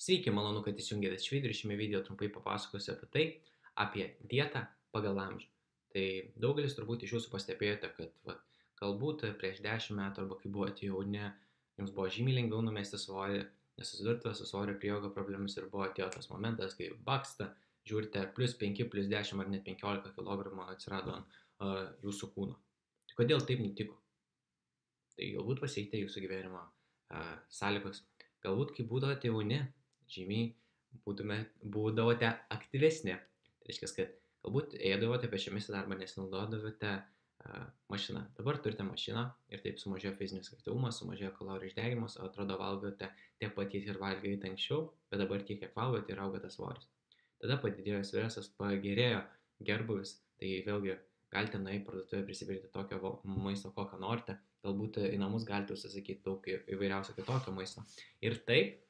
Sveiki, malonu, kad įsijungėte šį video ir šiame video trumpai papasakosiu apie dietą pagal amžių. Tai daugelis turbūt iš jūsų pastebėjote, kad galbūt prieš 10 metų arba kai buvote jauni, jums buvo žymiai lengviau numesti svorį, nesusidurti su svorio prieaugo problemas ir buvo atėjo tas momentas, kai baksta, žiūrite, plus 5, plus 10 ar net 15 kg atsirado ant jūsų kūno. Tai kodėl taip nutiko? Tai galbūt pasikeitė jūsų gyvenimo sąlygos. Galbūt kai būdavote jauni, žymiai būdavote aktyvesni. Tai reiškia, kad galbūt ėdavote pėsčiomis į darbą, nesinaudodavote mašiną. Dabar turite mašiną ir taip sumažėjo fizinis aktyvumas, sumažėjo kalorijų išdegimas, o atrodo valgote tiek pat, kiek ir valgėte anksčiau, bet dabar tiek, kiek valgote ir auga tas svoris. Tada padidėjo stresas, pagerėjo gerbūvis, tai vėlgi galite nueiti į parduotuvę prisipirkti tokio maisto, kokio norite, galbūt į namus galite užsisakyti daug įvairiausio kitokio maisto. Ir taip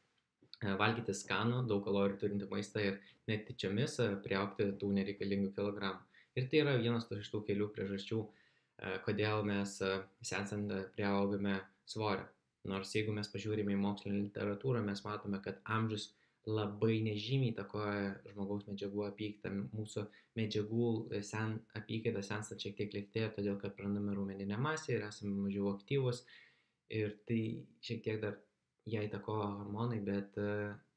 valgyti skanų, daug kalorijų turinti maistą ir netyčiomis priaugti tų nereikalingų kilogramų. Ir tai yra vienas iš tų kelių priežasčių, kodėl mes senstant priaugame svorio. Nors jeigu mes pažiūrime į mokslinę literatūrą, mes matome, kad amžius labai nežymiai įtakoja žmogaus medžiagų apykaitą. Mūsų medžiagų apykaita senstant šiek tiek lėtėja, todėl kad prarandame raumeninę masę ir esame mažiau aktyvūs. Ir tai šiek tiek dar ją įtakoja hormonai, bet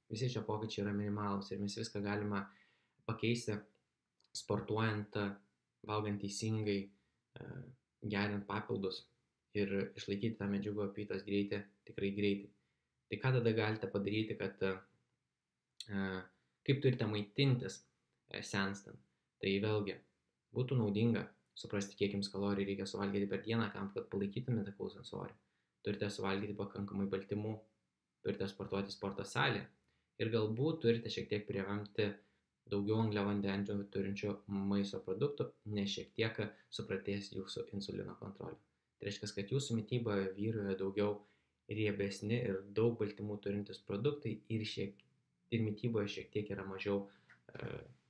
visi šie pokyčiai yra minimalūs ir mes viską galime pakeisti sportuojant, valgant teisingai, geriant papildus ir išlaikyti tą medžiagų apykaitos greitį tikrai greitai. Tai ką tada galite padaryti, kaip turite maitintis senstant? Tai vėlgi būtų naudinga suprasti, kiek jums kalorijų reikia suvalgyti per dieną, tam, kad palaikytumėte klausant svorį. Turite suvalgyti pakankamai baltymų, turite sportuoti sporto salėje ir galbūt turite šiek tiek privemti daugiau angliavandenių turinčių maisto produktų, nes šiek tiek supratės jūsų insulino kontrolė. Tai reiškia, kad jūsų mytyboje vyrauja daugiau riebesni ir daug baltymų turintis produktai ir mytyboje šiek tiek yra mažiau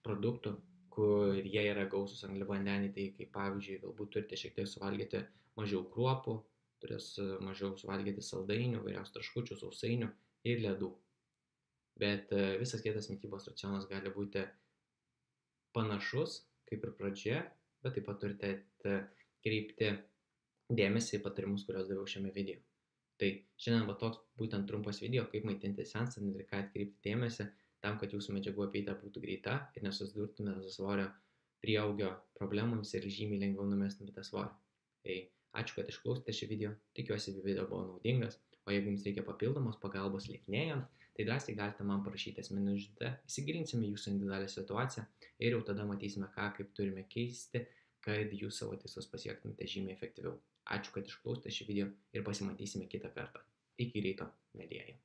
produktų, kurie yra gausūs angliavandeniai. Tai kaip pavyzdžiui, galbūt turite šiek tiek suvalgyti mažiau kruopų, turės mažiau suvalgyti saldainių, vairiausių traškučių, sausainių ir ledų. Bet visas kitas mytybos racionas gali būti panašus kaip ir pradžioje, bet taip pat turite kreipti dėmesį į patarimus, kuriuos daviau šiame video. Tai šiandien toks būtent trumpas video, kaip maitinti senstant ir ką atkreipti dėmesį tam, kad jūsų medžiagų apykaita būtų greita ir nesusidurtumėte su svorio prieaugio problemomis ir žymiai lengviau numestumėte svorį. Tai ačiū, kad išklausėte šį video, tikiuosi video buvo naudingas, o jeigu jums reikia papildomos pagalbos lieknėjant, tai drąsiai galite man parašyti asmeninę žinutę, įsigilinsime jūsų individualią situaciją ir jau tada matysime, kaip turime keisti, kad jūs savo tikslus pasiektumėte žymiai efektyviau. Ačiū, kad išklausėte šį video ir pasimatysime kitą kartą. Iki ryto, mielieji.